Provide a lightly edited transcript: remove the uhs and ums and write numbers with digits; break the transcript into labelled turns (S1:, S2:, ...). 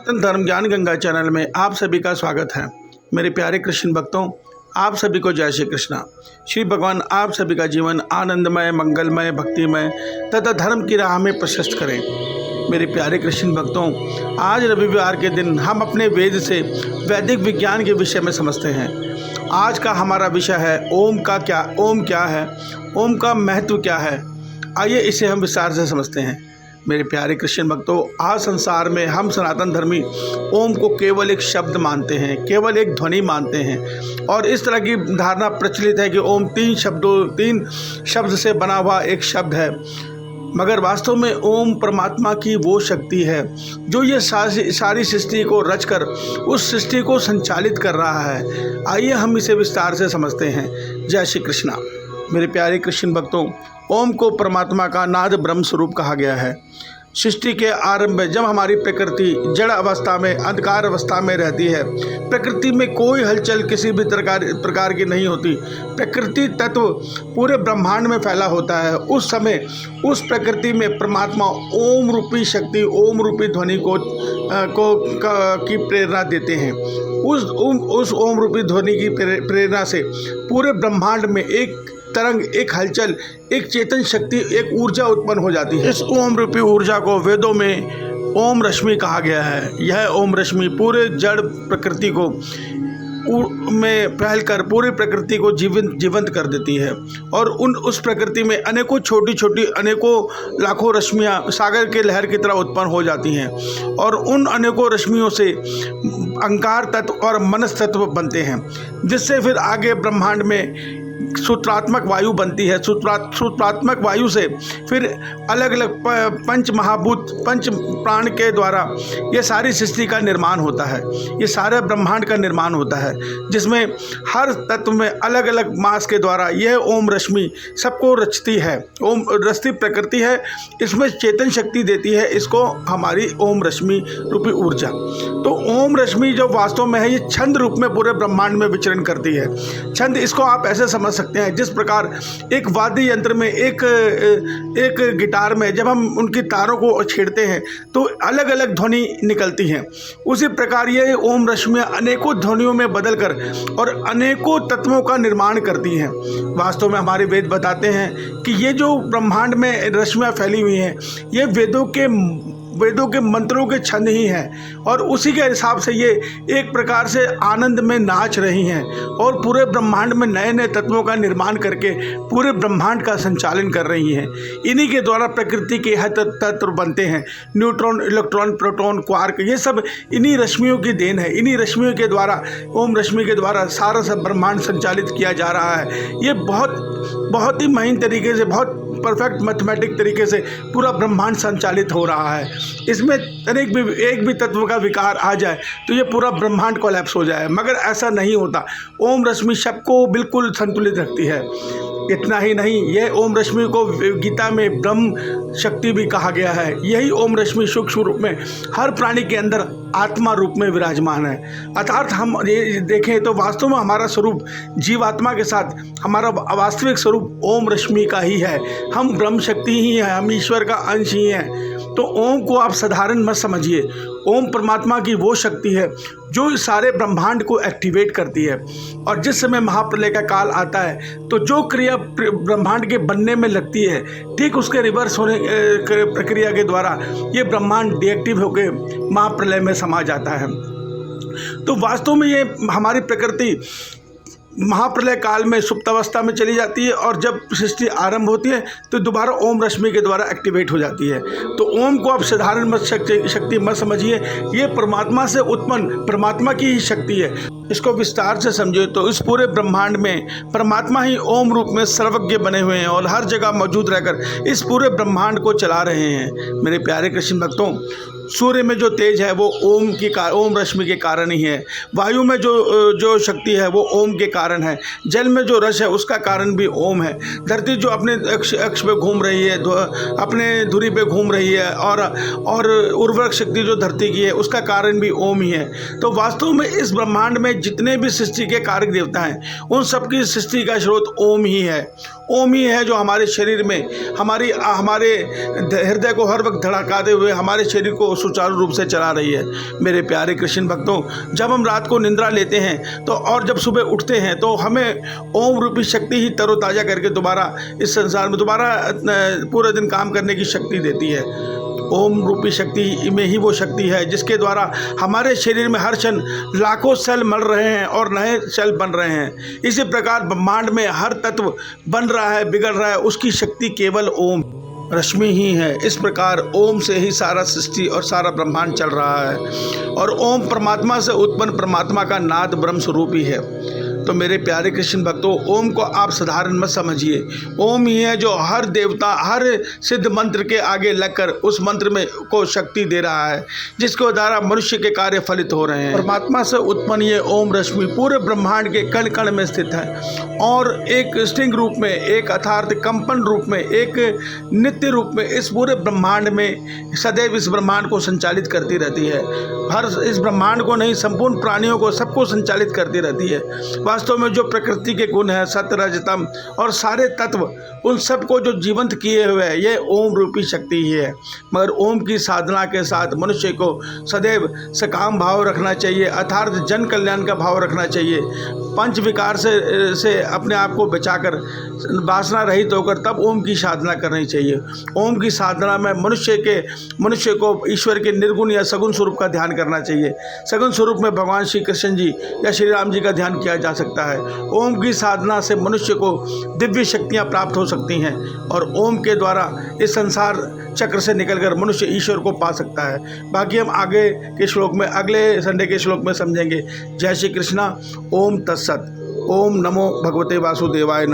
S1: सनातन धर्म ज्ञान गंगा चैनल में आप सभी का स्वागत है। मेरे प्यारे कृष्ण भक्तों, आप सभी को जय श्री कृष्णा। श्री भगवान आप सभी का जीवन आनंदमय, मंगलमय, भक्तिमय तथा धर्म की राह में प्रशस्त करें। मेरे प्यारे कृष्ण भक्तों, आज रविवार के दिन हम अपने वेद से वैदिक विज्ञान के विषय में समझते हैं। आज का हमारा विषय है ओम क्या है, ओम का महत्व क्या है। आइए इसे हम विस्तार से समझते हैं। मेरे प्यारे कृष्ण भक्तों, आज संसार में हम सनातन धर्मी ओम को केवल एक शब्द मानते हैं, केवल एक ध्वनि मानते हैं और इस तरह की धारणा प्रचलित है कि ओम तीन शब्द से बना हुआ एक शब्द है। मगर वास्तव में ओम परमात्मा की वो शक्ति है जो ये सारी सृष्टि को रचकर उस सृष्टि को संचालित कर रहा है। आइए हम इसे विस्तार से समझते हैं। जय श्री कृष्णा। मेरे प्यारे कृष्ण भक्तों, ओम को परमात्मा का नाद ब्रह्म स्वरूप कहा गया है। सृष्टि के आरंभ में जब हमारी प्रकृति जड़ अवस्था में, अंधकार अवस्था में रहती है, प्रकृति में कोई हलचल किसी भी प्रकार की नहीं होती, प्रकृति तत्व पूरे ब्रह्मांड में फैला होता है, उस समय उस प्रकृति में परमात्मा ओम रूपी शक्ति, ओम रूपी ध्वनि की प्रेरणा देते हैं। उस ओम रूपी ध्वनि की प्रेरणा से पूरे ब्रह्मांड में एक तरंग, एक हलचल, एक चेतन शक्ति, एक ऊर्जा उत्पन्न हो जाती है। इस ओम रूपी ऊर्जा को वेदों में ओम रश्मि कहा गया है। यह ओम रश्मि पूरे जड़ प्रकृति को में फैलकर पूरी प्रकृति को जीवंत कर देती है और उस प्रकृति में अनेकों छोटी अनेकों लाखों रश्मियाँ सागर के लहर की तरह उत्पन्न हो जाती हैं और उन अनेकों रश्मियों से अहंकार तत्व और मनस तत्व बनते हैं, जिससे फिर आगे ब्रह्मांड में सूत्रात्मक वायु बनती है। सूत्रात्मक वायु से फिर अलग अलग पंच महाभूत, पंच प्राण के द्वारा ये सारी सृष्टि का निर्माण होता है, ये सारे ब्रह्मांड का निर्माण होता है, जिसमें हर तत्व में अलग अलग मास के द्वारा यह ओम रश्मि सबको रचती है। ओम रचती प्रकृति है, इसमें चेतन शक्ति देती है इसको हमारी ओम रश्मि रूपी ऊर्जा। तो ओम रश्मि जो वास्तव में है, ये छंद रूप में पूरे ब्रह्मांड में विचरण करती है। छंद, इसको आप ऐसे समझ सकते हैं जिस प्रकार एक वाद्य यंत्र में, एक गिटार में जब हम उनकी तारों को छेड़ते हैं तो अलग अलग ध्वनि निकलती हैं, उसी प्रकार ये ओम रश्मियाँ अनेकों ध्वनियों में बदलकर और अनेकों तत्वों का निर्माण करती हैं। वास्तव में हमारे वेद बताते हैं कि ये जो ब्रह्मांड में रश्मियाँ फैली हुई हैं, ये वेदों के मंत्रों के छंद ही हैं और उसी के हिसाब से ये एक प्रकार से आनंद में नाच रही हैं और पूरे ब्रह्मांड में नए नए तत्वों का निर्माण करके पूरे ब्रह्मांड का संचालन कर रही हैं। इन्हीं के द्वारा प्रकृति के हर तत्व बनते हैं। न्यूट्रॉन, इलेक्ट्रॉन, प्रोटॉन, क्वार्क, ये सब इन्हीं रश्मियों की देन है। इन्हीं रश्मियों के द्वारा, ओम रश्मि के द्वारा सारा सब ब्रह्मांड संचालित किया जा रहा है। ये बहुत ही महीन तरीके से, बहुत परफेक्ट मैथमेटिक तरीके से पूरा ब्रह्मांड संचालित हो रहा है। इसमें एक भी तत्व का विकार आ जाए तो ये पूरा ब्रह्मांड कोलैप्स हो जाए, मगर ऐसा नहीं होता। ओम रश्मि सबको बिल्कुल संतुलित रखती है। इतना ही नहीं, यह ओम रश्मि को गीता में ब्रह्म शक्ति भी कहा गया है। यही ओम रश्मि सूक्ष्म रूप में हर प्राणी के अंदर आत्मा रूप में विराजमान है। अर्थात हम ये देखें तो वास्तव में हमारा स्वरूप जीवात्मा के साथ हमारा वास्तविक स्वरूप ओम रश्मि का ही है। हम ब्रह्म शक्ति ही हैं, हम ईश्वर का अंश ही हैं। तो ओम को आप साधारण मत समझिए। ओम परमात्मा की वो शक्ति है जो सारे ब्रह्मांड को एक्टिवेट करती है और जिस समय महाप्रलय का काल आता है तो जो क्रिया ब्रह्मांड के बनने में लगती है, ठीक उसके रिवर्स होने प्रक्रिया के द्वारा ये ब्रह्मांड डीएक्टिव होकर महाप्रलय में समा जाता है। तो वास्तव में ये हमारी प्रकृति महाप्रलय काल में सुप्त अवस्था में चली जाती है और जब सृष्टि आरंभ होती है तो दोबारा ओम रश्मि के द्वारा एक्टिवेट हो जाती है। तो ओम को आप साधारण शक्ति मत समझिए, ये परमात्मा से उत्पन्न परमात्मा की ही शक्ति है। इसको विस्तार से समझिए तो इस पूरे ब्रह्मांड में परमात्मा ही ओम रूप में सर्वज्ञ बने हुए हैं और हर जगह मौजूद रहकर इस पूरे ब्रह्मांड को चला रहे हैं। मेरे प्यारे कृष्ण भक्तों, सूर्य में जो तेज है वो ओम रश्मि के कारण ही है। वायु में जो शक्ति है वो ओम के कारण है। जल में जो रस है उसका कारण भी ओम है। धरती जो अपने अक्ष पे घूम रही है, अपने धुरी पे घूम रही है और उर्वरक शक्ति जो धरती की है उसका कारण भी ओम ही है। तो वास्तव में इस ब्रह्मांड में जितने भी सृष्टि के कारक देवता हैं उन सबकी सृष्टि का स्रोत ओम ही है। ओम ही है जो हमारे शरीर में हमारे हृदय को हर वक्त धड़काते हुए हमारे शरीर को सुचारू रूप से चला रही है। मेरे प्यारे कृष्ण भक्तों, जब हम रात को निद्रा लेते हैं तो और जब सुबह उठते हैं तो हमें ओम रूपी शक्ति ही तरोताज़ा करके दोबारा इस संसार में दोबारा पूरे दिन काम करने की शक्ति देती है। ओम रूपी शक्ति में ही वो शक्ति है जिसके द्वारा हमारे शरीर में हर क्षण लाखों सेल मर रहे हैं और नए सेल बन रहे हैं। इसी प्रकार ब्रह्मांड में हर तत्व बन रहा है, बिगड़ रहा है, उसकी शक्ति केवल ओम रश्मि ही है। इस प्रकार ओम से ही सारा सृष्टि और सारा ब्रह्मांड चल रहा है और ओम परमात्मा से उत्पन्न परमात्मा का नाद ब्रह्म स्वरूप ही है। तो मेरे प्यारे कृष्ण भक्तों, ओम को आप साधारण मत समझिए। ओम ही है जो हर देवता, हर सिद्ध मंत्र के आगे लगकर उस मंत्र में को शक्ति दे रहा है, जिसके द्वारा मनुष्य के कार्य फलित हो रहे हैं। परमात्मा से उत्पन्न ये ओम रश्मि पूरे ब्रह्मांड के कण कण में स्थित है और एक स्टिंग रूप में, एक अर्थात कंपन रूप में, एक नित्य रूप में इस पूरे ब्रह्मांड में सदैव इस ब्रह्मांड को संचालित करती रहती है। हर इस ब्रह्मांड को नहीं, संपूर्ण प्राणियों को, सबको संचालित करती रहती है। वास्तव में जो प्रकृति के गुण हैं, सत्य रज तम और सारे तत्व, उन सब को जो जीवंत किए हुए है ये ओम रूपी शक्ति ही है। मगर ओम की साधना के साथ मनुष्य को सदैव सकाम भाव रखना चाहिए, अर्थात जन कल्याण का भाव रखना चाहिए। पंच विकार से अपने आप को बचाकर वासना रहित होकर तब ओम की साधना करनी चाहिए। ओम की साधना में मनुष्य को ईश्वर के निर्गुण या सगुण स्वरूप का ध्यान करना चाहिए। सगुण स्वरूप में भगवान श्री कृष्ण जी या श्री राम जी का ध्यान किया जा सकता है। ओम की साधना से मनुष्य को दिव्य शक्तियाँ प्राप्त हो सकती हैं और ओम के द्वारा इस संसार चक्र से निकलकर मनुष्य ईश्वर को पा सकता है। बाकी हम आगे के श्लोक में, अगले संडे के श्लोक में समझेंगे। जय श्री कृष्णा। ओम तत्सत। ओम नमो भगवते वासुदेवाय।